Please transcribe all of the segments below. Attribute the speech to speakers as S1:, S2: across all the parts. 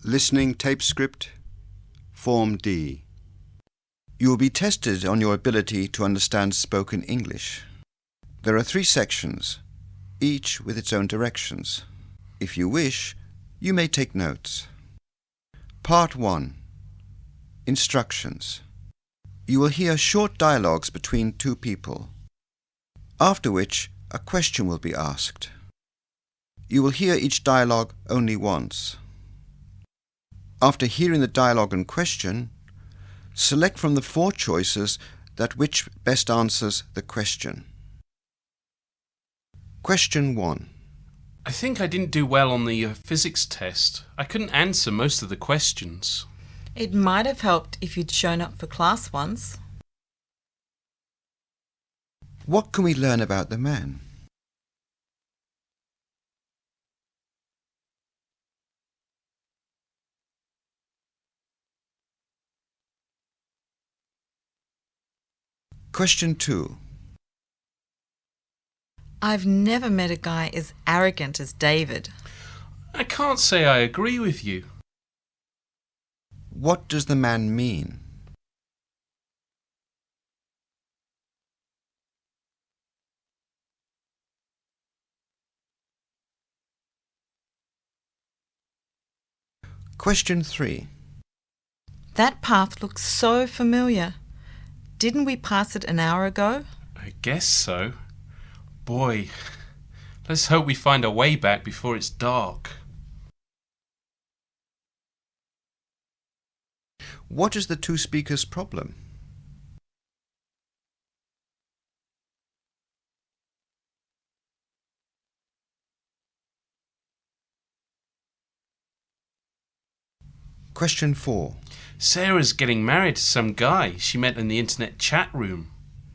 S1: Listening tape script, Form D. You will be tested on your ability to understand spoken English. There are 3 sections, each with its own directions. If you wish, you may take notes. Part 1. Instructions. You will hear short dialogues between 2 people, after which a question will be asked. You will hear each dialogue only once. After hearing the dialogue and question, select from the 4 choices that which best answers the question. Question 1.
S2: I think I didn't do well on the physics test. I couldn't answer most of the questions.
S3: It might have helped if you'd shown up for class once.
S1: What can we learn about the man? Question 2.
S3: I've never met a guy as arrogant as David.
S2: I can't say I agree with you.
S1: What does the man mean? Question 3.
S3: That path looks so familiar. Didn't we pass it an hour ago?
S2: I guess so. Boy, let's hope we find our way back before it's dark.
S1: What is the 2 speakers' problem? Question 4.
S2: Sarah's getting married to some guy she met in the internet chat room.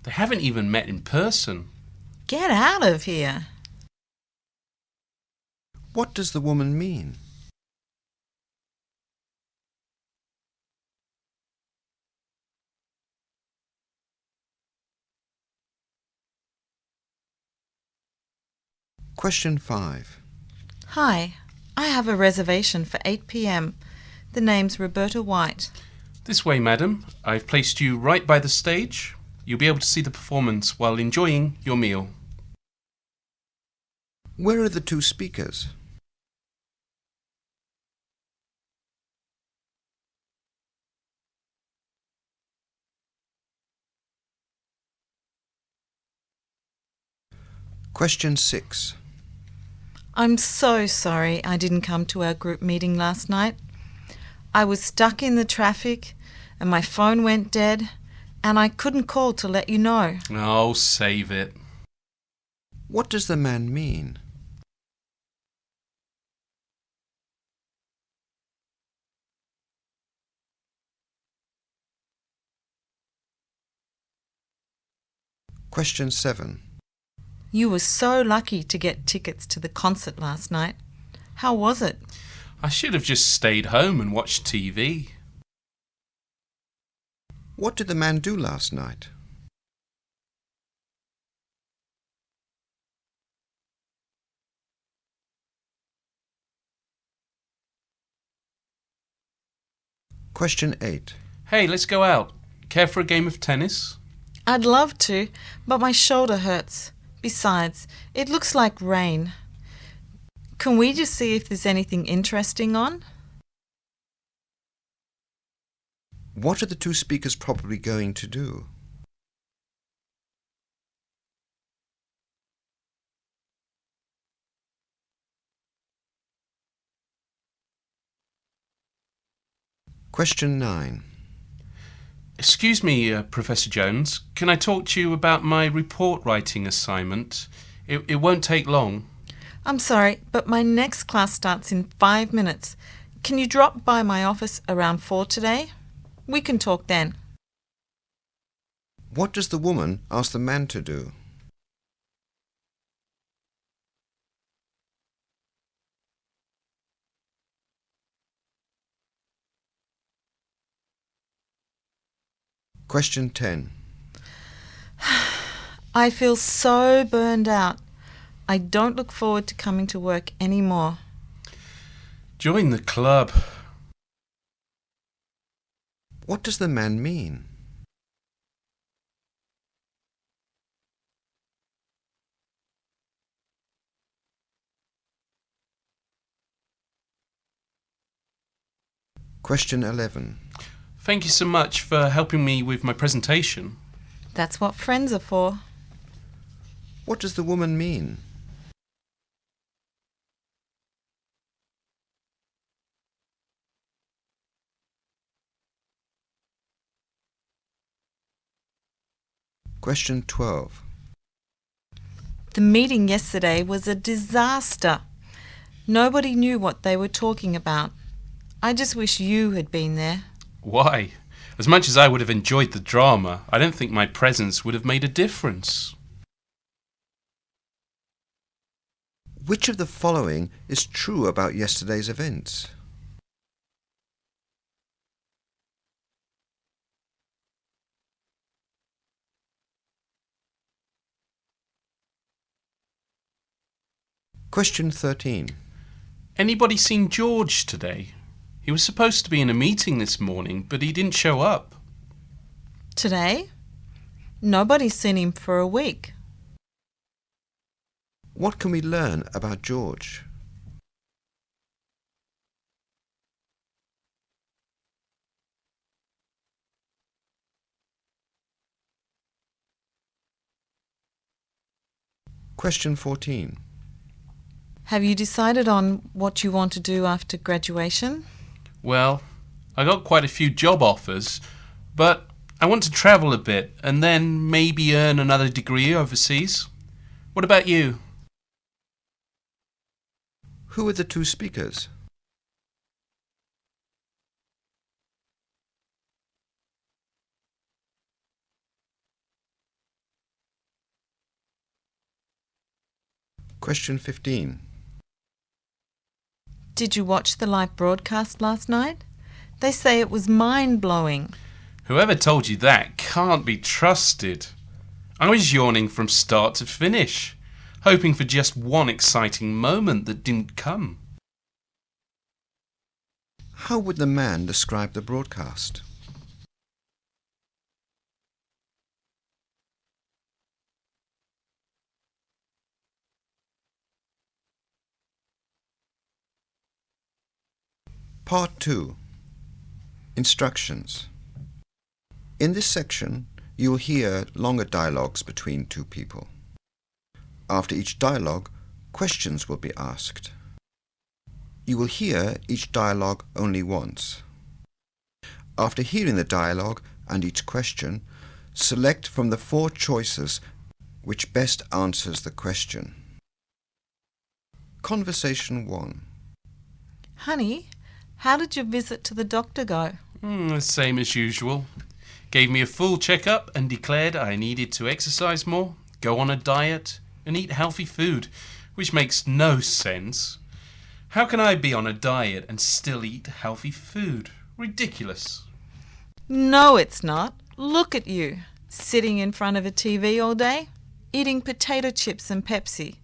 S2: They haven't even met in person.
S3: Get out of here.
S1: What does the woman mean? Question 5.
S3: Hi, I have a reservation for 8 p.m. The name's Roberta White.
S2: This way, madam. I've placed you right by the stage. You'll be able to see the performance while enjoying your meal.
S1: Where are the 2 speakers? Question 6.
S3: I'm so sorry I didn't come to our group meeting last night. I was stuck in the traffic and my phone went dead and I couldn't call to let you know.
S2: Oh, save it.
S1: What does the man mean? Question 7.
S3: You were so lucky to get tickets to the concert last night. How was it?
S2: I should have just stayed home and watched TV.
S1: What did the man do last night? Question 8.
S2: Hey, let's go out. Care for a game of tennis?
S3: I'd love to, but my shoulder hurts. Besides, it looks like rain. Can we just see if there's anything interesting on?
S1: What are the 2 speakers probably going to do? Question 9.
S2: Excuse me, Professor Jones. Can I talk to you about my report writing assignment? It won't take long.
S3: I'm sorry, but my next class starts in 5 minutes. Can you drop by my office around 4 today? We can talk then.
S1: What does the woman ask the man to do? Question 10.
S3: I feel so burned out. I don't look forward to coming to work anymore.
S2: Join the club.
S1: What does the man mean? Question 11.
S2: Thank you so much for helping me with my presentation.
S3: That's what friends are for.
S1: What does the woman mean? Question 12.
S3: The meeting yesterday was a disaster. Nobody knew what they were talking about. I just wish you had been there.
S2: Why? As much as I would have enjoyed the drama, I don't think my presence would have made a difference.
S1: Which of the following is true about yesterday's events? Question 13.
S2: Anybody seen George today? He was supposed to be in a meeting this morning, but he didn't show up.
S3: Today? Nobody's seen him for a week.
S1: What can we learn about George? Question 14.
S3: Have you decided on what you want to do after graduation?
S2: Well, I got quite a few job offers, but I want to travel a bit and then maybe earn another degree overseas. What about you?
S1: Who are the two speakers? Question 15.
S3: Did you watch the live broadcast last night? They say it was mind-blowing.
S2: Whoever told you that can't be trusted. I was yawning from start to finish, hoping for just one exciting moment that didn't come.
S1: How would the man describe the broadcast? Part 2. Instructions. In this section, you will hear longer dialogues between two people. After each dialogue, questions will be asked. You will hear each dialogue only once. After hearing the dialogue and each question, select from the 4 choices which best answers the question. Conversation 1.
S3: Honey, how did your visit to the doctor go?
S2: The same as usual. Gave me a full checkup and declared I needed to exercise more, go on a diet, and eat healthy food, which makes no sense. How can I be on a diet and still eat healthy food? Ridiculous.
S3: No, it's not. Look at you, sitting in front of a TV all day, eating potato chips and Pepsi.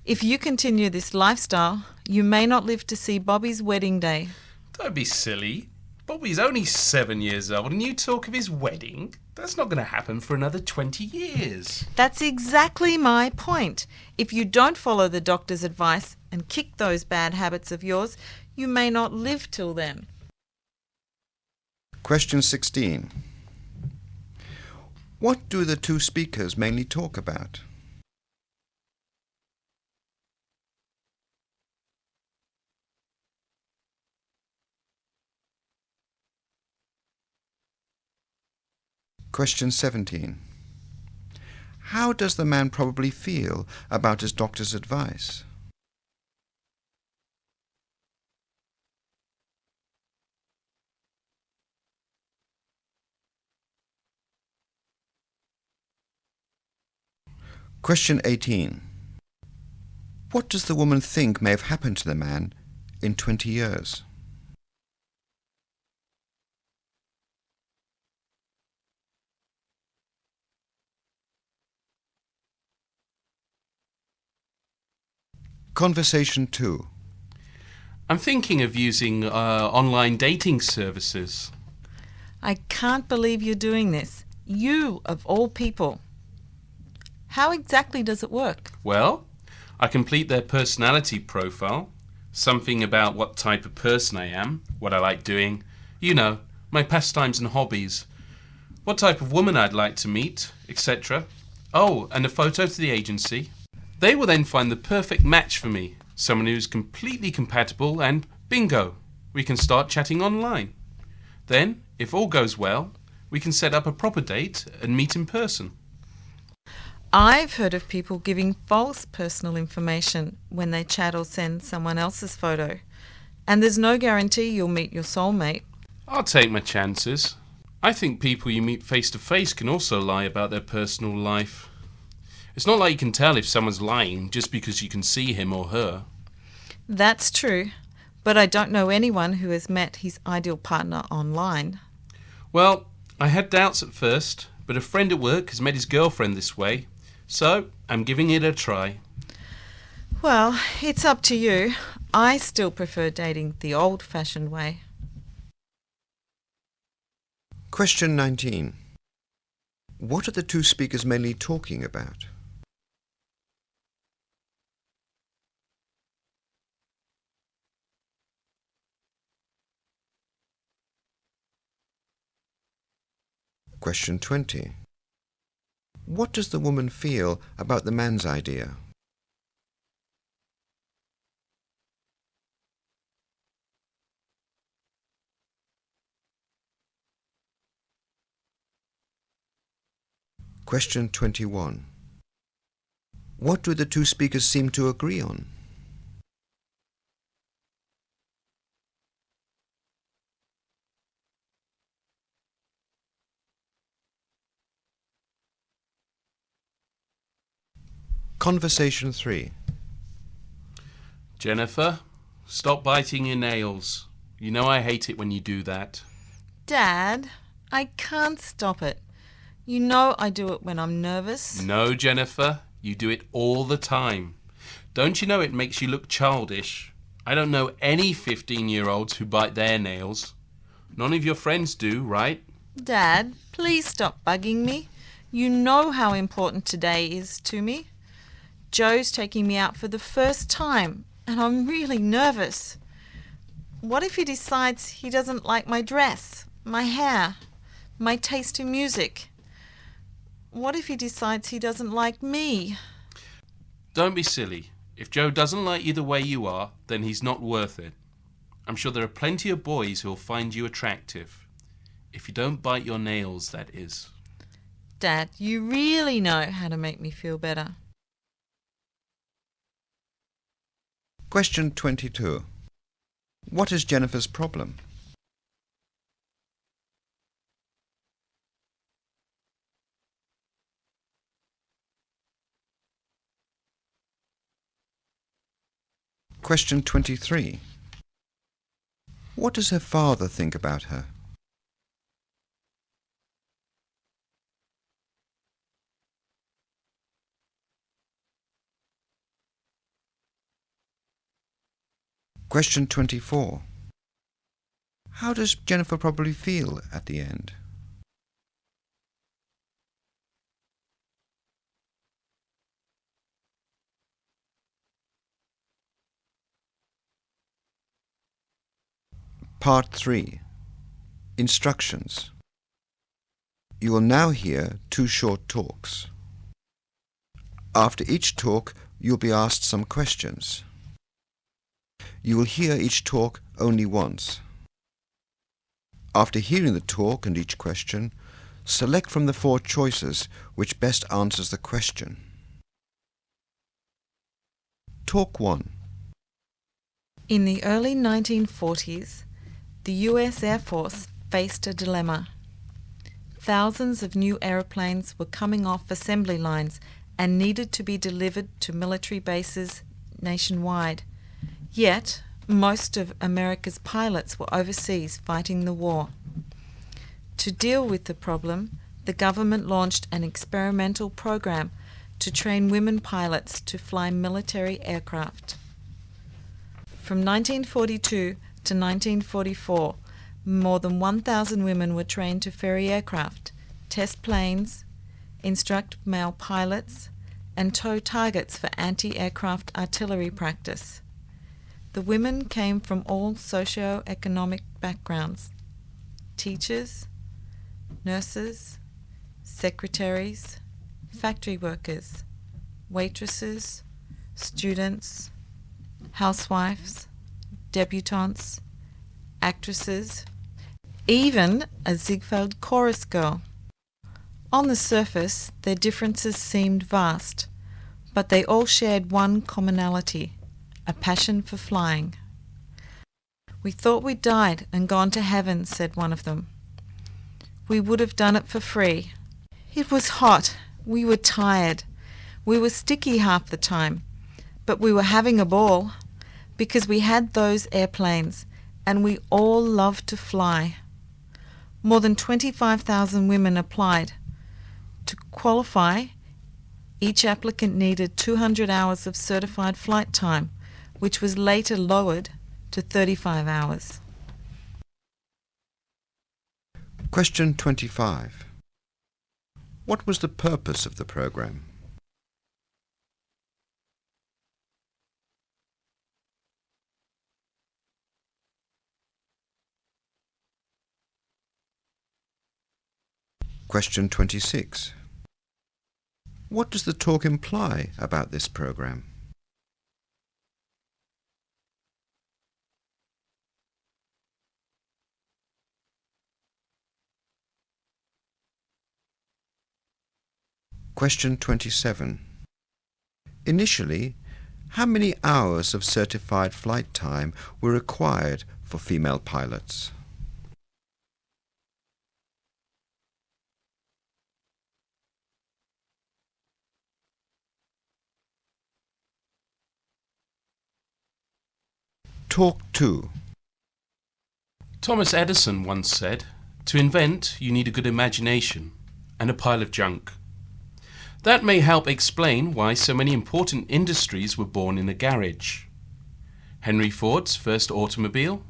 S3: If you continue this lifestyle, you may not live to see Bobby's wedding day.
S2: Don't be silly. Bobby's only 7 years old and you talk of his wedding? That's not going to happen for another 20 years.
S3: That's exactly my point. If you don't follow the doctor's advice and kick those bad habits of yours, you may not live till then.
S1: Question 16. What do the two speakers mainly talk about? Question 17. How does the man probably feel about his doctor's advice? Question 18. What does the woman think may have happened to the man in 20 years? Conversation 2.
S2: I'm thinking of using online dating services.
S3: I can't believe you're doing this. You, of all people. How exactly does it work?
S2: Well, I complete their personality profile, something about what type of person I am, what I like doing, you know, my pastimes and hobbies, what type of woman I'd like to meet, etc. Oh, and a photo to the agency. They will then find the perfect match for me, someone who's completely compatible, and bingo, we can start chatting online. Then, if all goes well, we can set up a proper date and meet in person.
S3: I've heard of people giving false personal information when they chat or send someone else's photo. And there's no guarantee you'll meet your soulmate.
S2: I'll take my chances. I think people you meet face to face can also lie about their personal life. It's not like you can tell if someone's lying just because you can see him or her.
S3: That's true, but I don't know anyone who has met his ideal partner online.
S2: Well, I had doubts at first, but a friend at work has met his girlfriend this way, so I'm giving it a try.
S3: Well, it's up to you. I still prefer dating the old-fashioned way.
S1: Question 19. What are the two speakers mainly talking about? Question 20. What does the woman feel about the man's idea? Question 21. What do the two speakers seem to agree on? Conversation 3.
S2: Jennifer, stop biting your nails. You know I hate it when you do that.
S3: Dad, I can't stop it. You know I do it when I'm nervous.
S2: No, Jennifer, you do it all the time. Don't you know it makes you look childish? I don't know any 15-year-olds who bite their nails. None of your friends do, right?
S3: Dad, please stop bugging me. You know how important today is to me. Joe's taking me out for the first time, and I'm really nervous. What if he decides he doesn't like my dress, my hair, my taste in music? What if he decides he doesn't like me?
S2: Don't be silly. If Joe doesn't like you the way you are, then he's not worth it. I'm sure there are plenty of boys who'll find you attractive. If you don't bite your nails, that is.
S3: Dad, you really know how to make me feel better.
S1: Question 22. What is Jennifer's problem? Question 23. What does her father think about her? Question 24. How does Jennifer probably feel at the end? Part 3. Instructions. You will now hear 2 short talks. After each talk, you'll be asked some questions. You will hear each talk only once. After hearing the talk and each question, select from the 4 choices which best answers the question. Talk 1.
S3: In the early 1940s, the US Air Force faced a dilemma. Thousands of new aeroplanes were coming off assembly lines and needed to be delivered to military bases nationwide. Yet, most of America's pilots were overseas fighting the war. To deal with the problem, the government launched an experimental program to train women pilots to fly military aircraft. From 1942 to 1944, More than 1,000 women were trained to ferry aircraft, test planes, instruct male pilots, and tow targets for anti-aircraft artillery practice. The women came from all socio-economic backgrounds: teachers, nurses, secretaries, factory workers, waitresses, students, housewives, debutantes, actresses, even a Ziegfeld chorus girl. On the surface, their differences seemed vast, but they all shared one commonality: a passion for flying. "We thought we'd died and gone to heaven," said one of them. "We would have done it for free. It was hot. We were tired. We were sticky half the time, but we were having a ball because we had those airplanes and we all loved to fly." More than 25,000 women applied. To qualify, each applicant needed 200 hours of certified flight time, which was later lowered to 35 hours.
S1: Question 25. What was the purpose of the program? Question 26. What does the talk imply about this program? Question 27. Initially, how many hours of certified flight time were required for female pilots? Talk 2.
S2: Thomas Edison once said, "To invent, you need a good imagination and a pile of junk." That may help explain why so many important industries were born in a garage. Henry Ford's first automobile,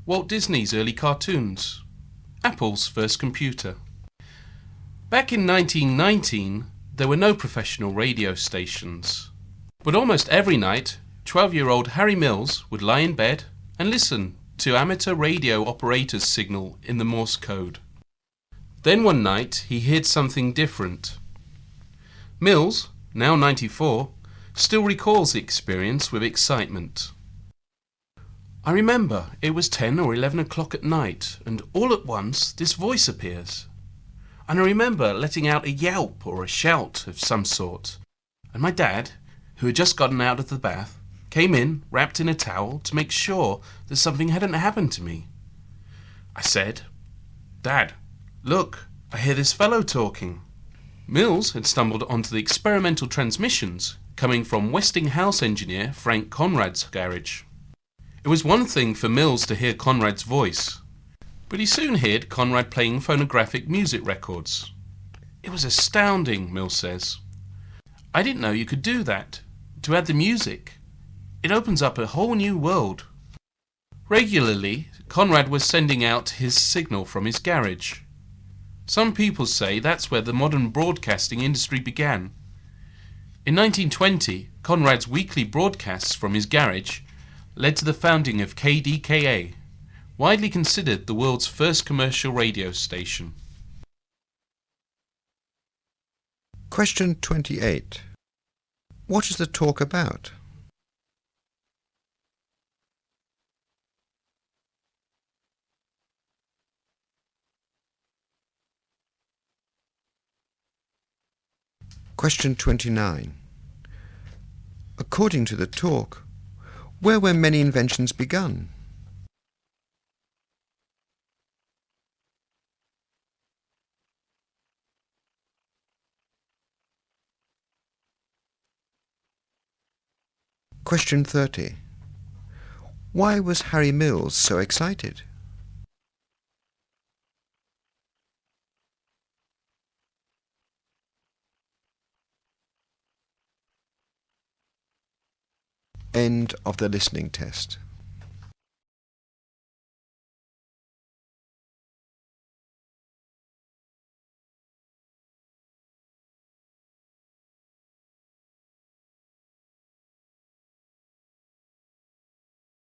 S2: Walt Disney's early cartoons, Apple's first computer. Back in 1919, there were no professional radio stations. But almost every night, 12-year-old Harry Mills would lie in bed and listen to amateur radio operators' signal in the Morse code. Then one night, he heard something different. Mills, now 94, still recalls the experience with excitement. "I remember it was 10 or 11 o'clock at night, and all at once this voice appears. And I remember letting out a yelp or a shout of some sort, and my dad, who had just gotten out of the bath, came in wrapped in a towel to make sure that something hadn't happened to me. I said, 'Dad, look, I hear this fellow talking.' Mills had stumbled onto the experimental transmissions coming from Westinghouse engineer Frank Conrad's garage. It was one thing for Mills to hear Conrad's voice, but he soon heard Conrad playing phonographic music records. It was astounding, Mills says. I didn't know you could do that, to add the music. It opens up a whole new world. Regularly, Conrad was sending out his signal from his garage. Some people say that's where the modern broadcasting industry began. In 1920, Conrad's weekly broadcasts from his garage led to the founding of KDKA, widely considered the world's first commercial radio station.
S1: Question 28. What is the talk about? Question 29. According to the talk, where were many inventions begun? Question 30. Why was Harry Mills so excited? End of the listening test.